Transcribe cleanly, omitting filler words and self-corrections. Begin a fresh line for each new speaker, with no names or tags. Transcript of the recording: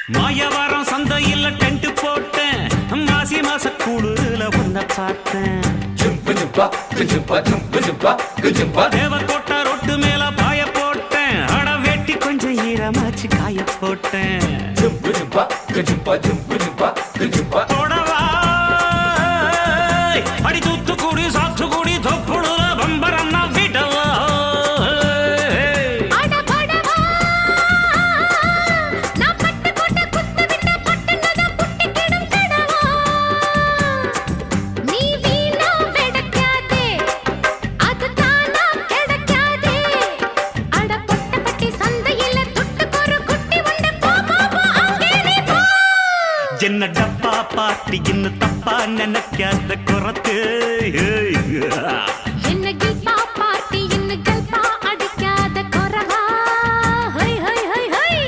மாயவாரம் சந்தையில் டென்ட் போட்டேன் மாசி மாச கூடுல ஒன்ன பார்த்தேன் தேவக்கோட்டை ரொட்டு மேல பாய போட்டேன் அட வேட்டி கொஞ்சம் ஈரமாச்சு காய போட்டேன் தொடவா அடி தூத்துக்குடி சாத்துக்குடி தொப்புடுல பம்பரன்னா வீட்டவா என்ன டப்பா பாட்டி இன்னும் தப்பா நினைக்காத குறத்து